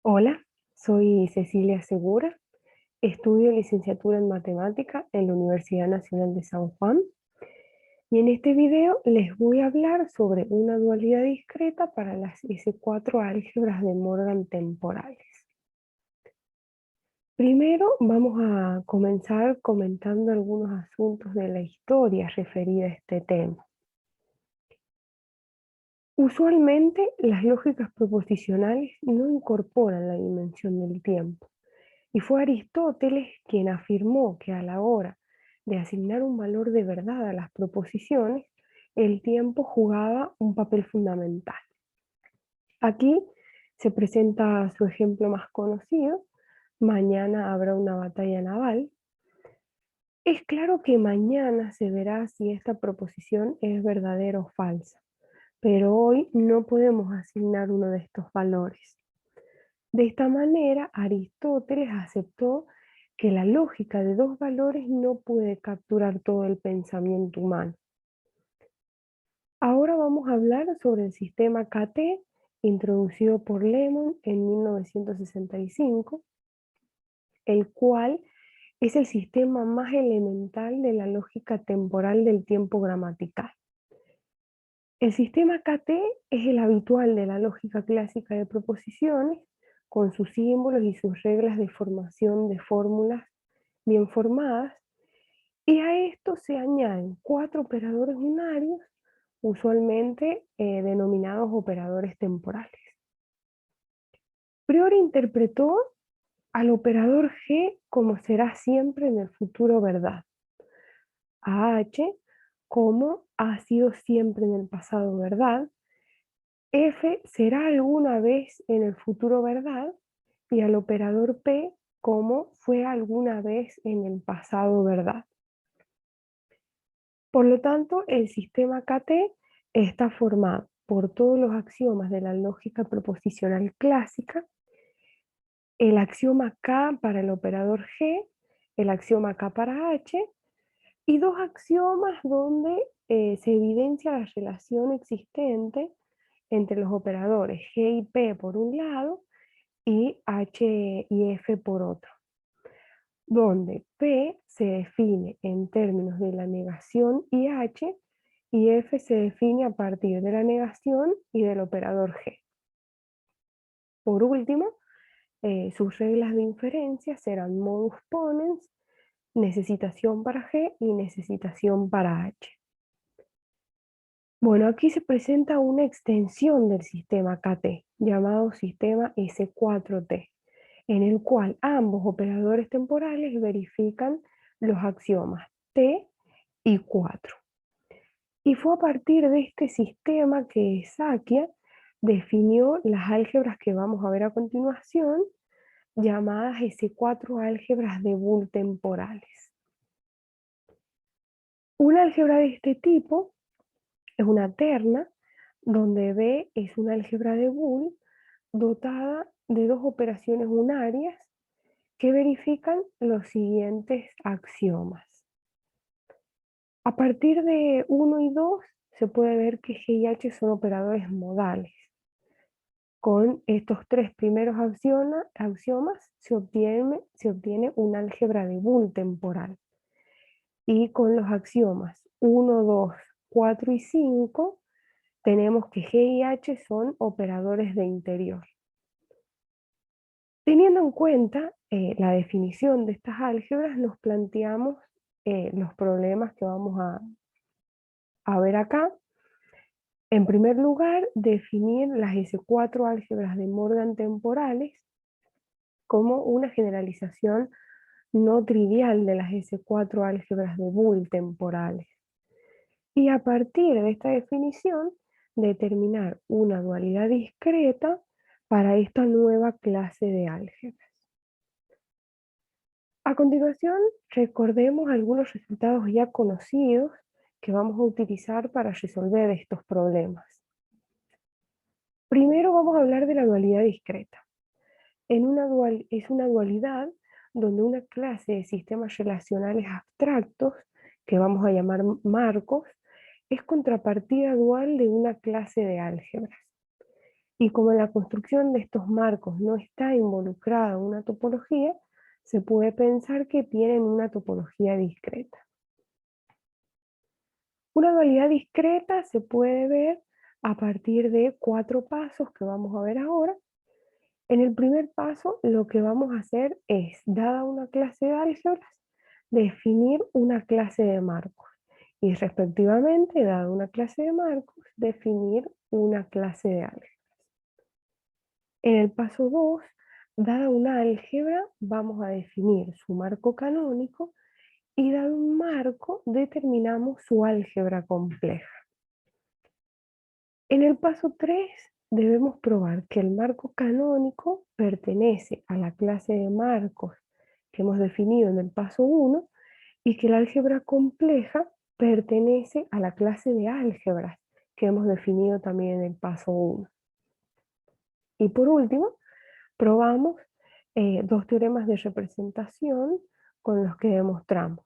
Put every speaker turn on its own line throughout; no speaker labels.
Hola, soy Cecilia Segura, estudio licenciatura en matemática en la Universidad Nacional de San Juan y en este video les voy a hablar sobre una dualidad discreta para las S4 álgebras de Morgan temporales. Primero vamos a comenzar comentando algunos asuntos de la historia referida a este tema. Usualmente las lógicas proposicionales no incorporan la dimensión del tiempo. Y fue Aristóteles quien afirmó que a la hora de asignar un valor de verdad a las proposiciones, el tiempo jugaba un papel fundamental. Aquí se presenta su ejemplo más conocido: mañana habrá una batalla naval. Es claro que mañana se verá si esta proposición es verdadera o falsa, pero hoy no podemos asignar uno de estos valores. De esta manera, Aristóteles aceptó que la lógica de dos valores no puede capturar todo el pensamiento humano. Ahora vamos a hablar sobre el sistema KT, introducido por Lemon en 1965, el cual es el sistema más elemental de la lógica temporal del tiempo gramatical. El sistema KT es el habitual de la lógica clásica de proposiciones, con sus símbolos y sus reglas de formación de fórmulas bien formadas, y a esto se añaden cuatro operadores unarios, usualmente denominados operadores temporales. Priori interpretó al operador G como será siempre en el futuro verdad, a H como ha sido siempre en el pasado verdad, F será alguna vez en el futuro verdad, y al operador P como fue alguna vez en el pasado verdad. Por lo tanto, el sistema KT está formado por todos los axiomas de la lógica proposicional clásica, el axioma K para el operador G, el axioma K para H, y dos axiomas donde se evidencia la relación existente entre los operadores G y P por un lado y H y F por otro, donde P se define en términos de la negación y H, y F se define a partir de la negación y del operador G. Por último, sus reglas de inferencia serán modus ponens, necesitación para G y necesitación para H. Bueno, aquí se presenta una extensión del sistema KT, llamado sistema S4T, en el cual ambos operadores temporales verifican los axiomas T y 4. Y fue a partir de este sistema que Sakia definió las álgebras que vamos a ver a continuación, llamadas S4 álgebras de Boole temporales. Una álgebra de este tipo es una terna donde B es una álgebra de Boole dotada de dos operaciones unarias que verifican los siguientes axiomas. A partir de 1 y 2 se puede ver que G y H son operadores modales. Con estos tres primeros axiomas se obtiene un álgebra de Boole temporal. Y con los axiomas 1, 2, 4 y 5 tenemos que G y H son operadores de interior. Teniendo en cuenta la definición de estas álgebras, nos planteamos los problemas que vamos a ver acá. En primer lugar, definir las S4 álgebras de Morgan temporales como una generalización no trivial de las S4 álgebras de Boole temporales. Y a partir de esta definición, determinar una dualidad discreta para esta nueva clase de álgebras. A continuación, recordemos algunos resultados ya conocidos que vamos a utilizar para resolver estos problemas. Primero vamos a hablar de la dualidad discreta. Es una dualidad donde una clase de sistemas relacionales abstractos, que vamos a llamar marcos, es contrapartida dual de una clase de álgebras. Y como en la construcción de estos marcos no está involucrada una topología, se puede pensar que tienen una topología discreta. Una dualidad discreta se puede ver a partir de 4 pasos que vamos a ver ahora. En el primer paso, lo que vamos a hacer es, dada una clase de álgebras, definir una clase de marcos. Y respectivamente, dada una clase de marcos, definir una clase de álgebras. En el paso 2, dada una álgebra, vamos a definir su marco canónico y dado un marco, determinamos su álgebra compleja. En el paso 3 debemos probar que el marco canónico pertenece a la clase de marcos que hemos definido en el paso 1 y que la álgebra compleja pertenece a la clase de álgebras que hemos definido también en el paso 1. Y por último, probamos 2 teoremas de representación con los que demostramos,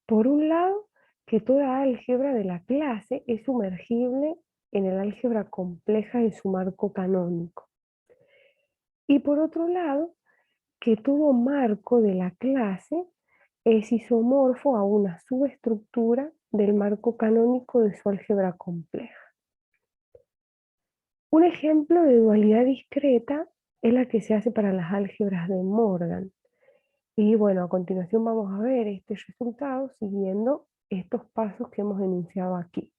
por un lado, que toda álgebra de la clase es sumergible en el álgebra compleja de su marco canónico. Y por otro lado, que todo marco de la clase es isomorfo a una subestructura del marco canónico de su álgebra compleja. Un ejemplo de dualidad discreta es la que se hace para las álgebras de Morgan. Y bueno, a continuación vamos a ver este resultado siguiendo estos pasos que hemos enunciado aquí.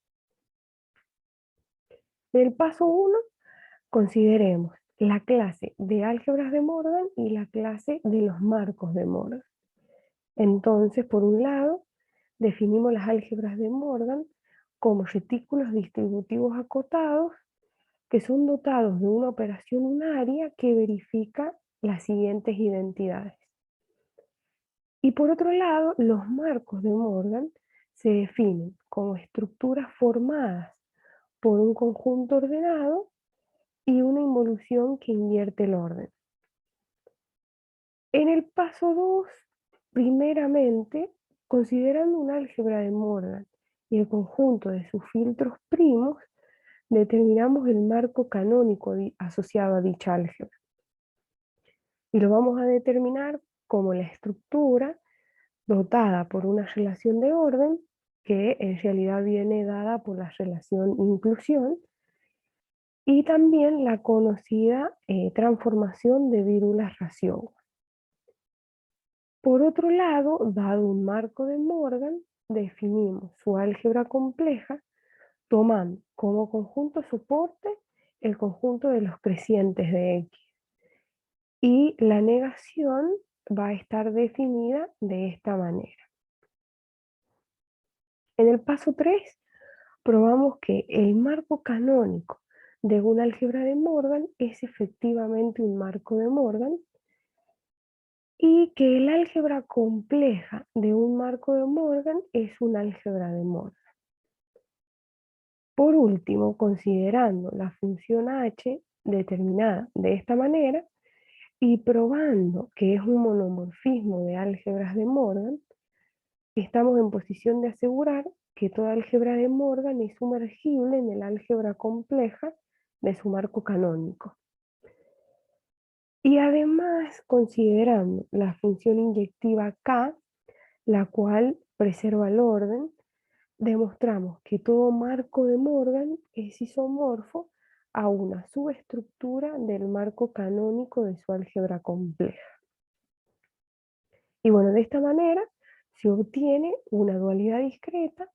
Del paso 1, consideremos la clase de álgebras de Morgan y la clase de los marcos de Morgan. Entonces, por un lado, definimos las álgebras de Morgan como retículos distributivos acotados que son dotados de una operación unaria que verifica las siguientes identidades. Y por otro lado, los marcos de Morgan se definen como estructuras formadas por un conjunto ordenado y una involución que invierte el orden. En el paso 2, primeramente, considerando un álgebra de Morgan y el conjunto de sus filtros primos, determinamos el marco canónico asociado a dicha álgebra. Y lo vamos a determinar como la estructura dotada por una relación de orden que en realidad viene dada por la relación inclusión y también la conocida transformación de Virulas-Raciogo. Por otro lado, dado un marco de Morgan, definimos su álgebra compleja tomando como conjunto soporte el conjunto de los crecientes de X. Y la negación va a estar definida de esta manera. En el paso 3, probamos que el marco canónico de un álgebra de Morgan es efectivamente un marco de Morgan y que el álgebra compleja de un marco de Morgan es un álgebra de Morgan. Por último, considerando la función h determinada de esta manera y probando que es un monomorfismo de álgebras de Morgan, estamos en posición de asegurar que toda álgebra de Morgan es sumergible en el álgebra compleja de su marco canónico. Y además, considerando la función inyectiva K, la cual preserva el orden, demostramos que todo marco de Morgan es isomorfo a una subestructura del marco canónico de su álgebra compleja. Y bueno, de esta manera se obtiene una dualidad discreta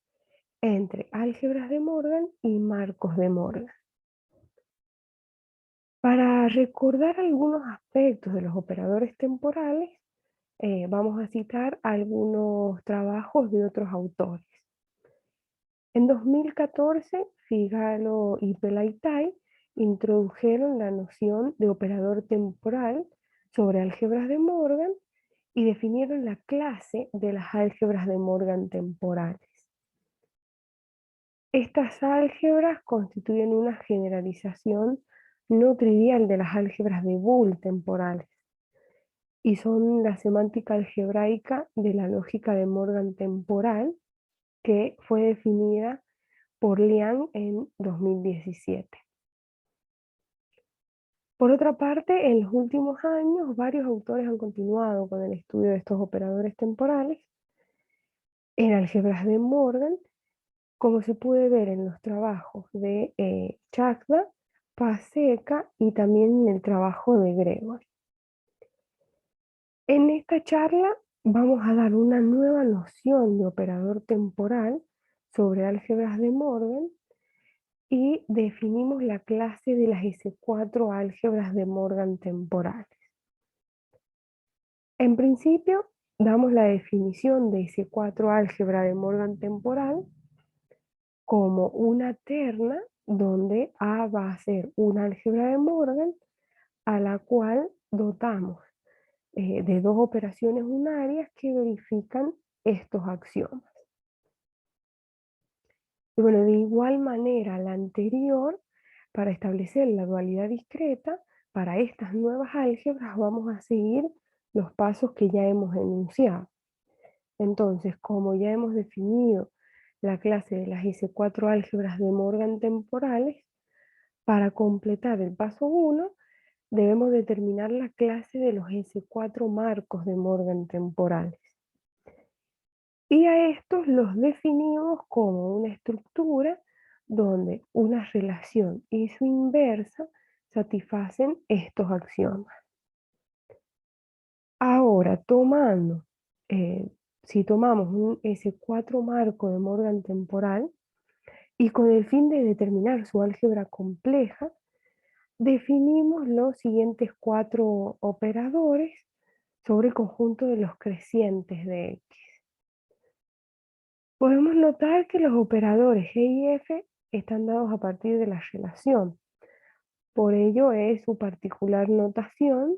entre álgebras de Morgan y marcos de Morgan. Para recordar algunos aspectos de los operadores temporales, vamos a citar algunos trabajos de otros autores. En 2014, Figalo y Pelaitai introdujeron la noción de operador temporal sobre álgebras de Morgan y definieron la clase de las álgebras de Morgan temporales. Estas álgebras constituyen una generalización no trivial de las álgebras de Boole temporales y son la semántica algebraica de la lógica de Morgan temporal que fue definida por Liang en 2017. Por otra parte, en los últimos años, varios autores han continuado con el estudio de estos operadores temporales en álgebras de Morgan, como se puede ver en los trabajos de Chakda, Paseka y también en el trabajo de Gregory. En esta charla vamos a dar una nueva noción de operador temporal sobre álgebras de Morgan y definimos la clase de las S4 álgebras de Morgan temporales. En principio, damos la definición de S4 álgebra de Morgan temporal como una terna donde A va a ser una álgebra de Morgan a la cual dotamos de dos operaciones unarias que verifican estos axiomas. Y bueno, de igual manera a la anterior, para establecer la dualidad discreta, para estas nuevas álgebras vamos a seguir los pasos que ya hemos enunciado. Entonces, como ya hemos definido la clase de las S4 álgebras de Morgan temporales, para completar el paso 1, debemos determinar la clase de los S4 marcos de Morgan temporales. Y a estos los definimos como una estructura donde una relación y su inversa satisfacen estos axiomas. Ahora, si tomamos un S4 marco de Morgan temporal y con el fin de determinar su álgebra compleja, definimos los siguientes 4 operadores sobre el conjunto de los crecientes de X. Podemos notar que los operadores G y F están dados a partir de la relación. Por ello es su particular notación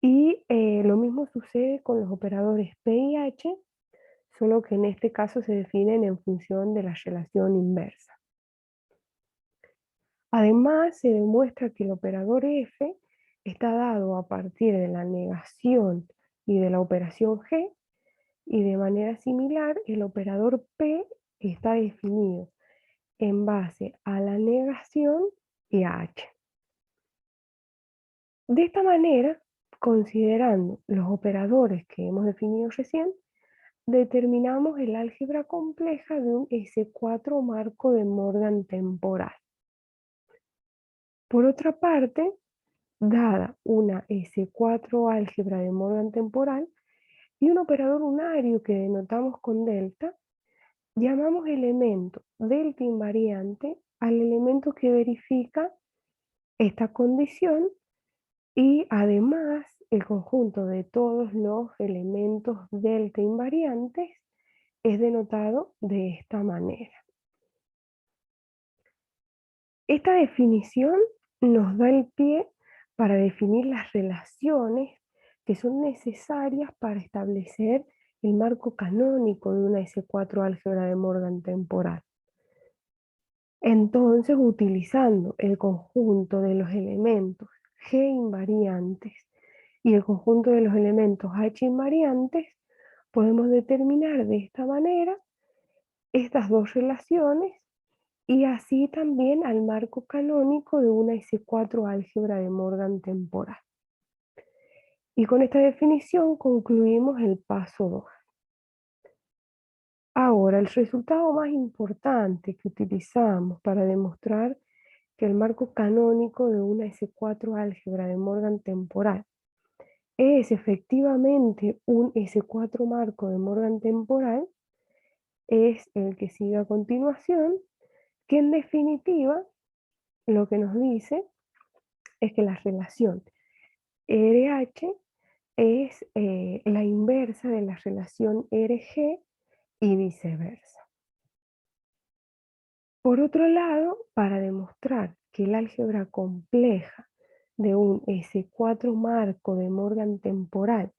y lo mismo sucede con los operadores P y H, solo que en este caso se definen en función de la relación inversa. Además, se demuestra que el operador F está dado a partir de la negación y de la operación G, y de manera similar el operador P está definido en base a la negación y a H. De esta manera, considerando los operadores que hemos definido recién, determinamos el álgebra compleja de un S4 marco de Morgan temporal. Por otra parte, dada una S4 álgebra de Morgan temporal y un operador unario que denotamos con delta, llamamos elemento delta invariante al elemento que verifica esta condición y además el conjunto de todos los elementos delta invariantes es denotado de esta manera. Esta definición nos da el pie para definir las relaciones que son necesarias para establecer el marco canónico de una S4 álgebra de Morgan temporal. Entonces, utilizando el conjunto de los elementos G invariantes y el conjunto de los elementos H invariantes, podemos determinar de esta manera estas dos relaciones y así también al marco canónico de una S4 álgebra de Morgan temporal. Y con esta definición concluimos el paso 2. Ahora, el resultado más importante que utilizamos para demostrar que el marco canónico de una S4 álgebra de Morgan temporal es efectivamente un S4 marco de Morgan temporal es el que sigue a continuación, que en definitiva lo que nos dice es que la relación RH es la inversa de la relación RG y viceversa. Por otro lado, para demostrar que el álgebra compleja de un S4 marco de Morgan temporal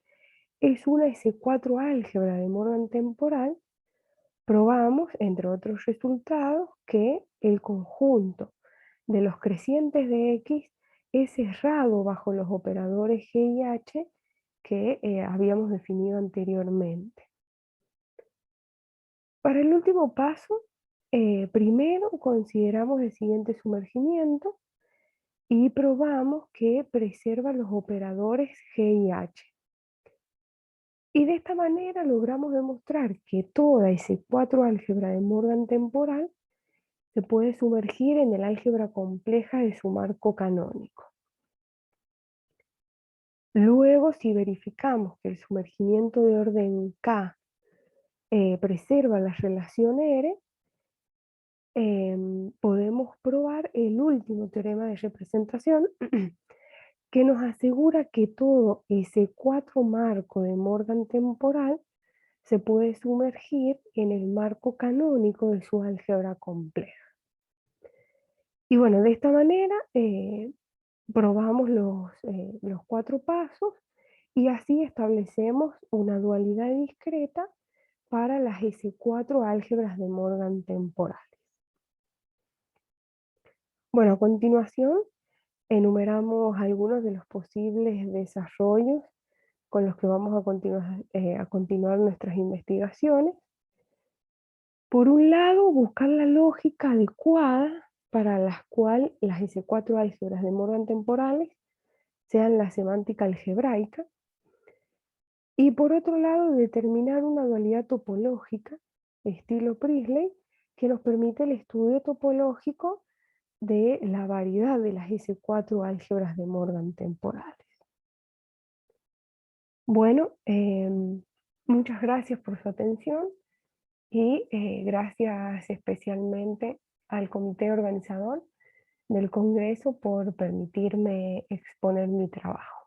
es una S4 álgebra de Morgan temporal, probamos, entre otros resultados, que el conjunto de los crecientes de X es cerrado bajo los operadores G y H que habíamos definido anteriormente. Para el último paso, primero consideramos el siguiente sumergimiento. y probamos que preserva los operadores G y H. Y de esta manera logramos demostrar que toda S4 álgebra de Morgan temporal se puede sumergir en el álgebra compleja de su marco canónico. Luego, si verificamos que el sumergimiento de orden K preserva la relación R, podemos probar el último teorema de representación que nos asegura que todo ese 4 marco de Morgan temporal se puede sumergir en el marco canónico de su álgebra compleja. Y bueno, de esta manera probamos los 4 pasos y así establecemos una dualidad discreta para las S4 álgebras de Morgan temporales. Bueno, a continuación enumeramos algunos de los posibles desarrollos con los que vamos a continuar nuestras investigaciones. Por un lado, buscar la lógica adecuada para la cual las S4 álgebras de Morgan temporales sean la semántica algebraica. Y por otro lado, determinar una dualidad topológica, estilo Priestley, que nos permite el estudio topológico de la variedad de las S4 álgebras de Morgan temporales. Bueno, muchas gracias por su atención y gracias especialmente al comité organizador del Congreso por permitirme exponer mi trabajo.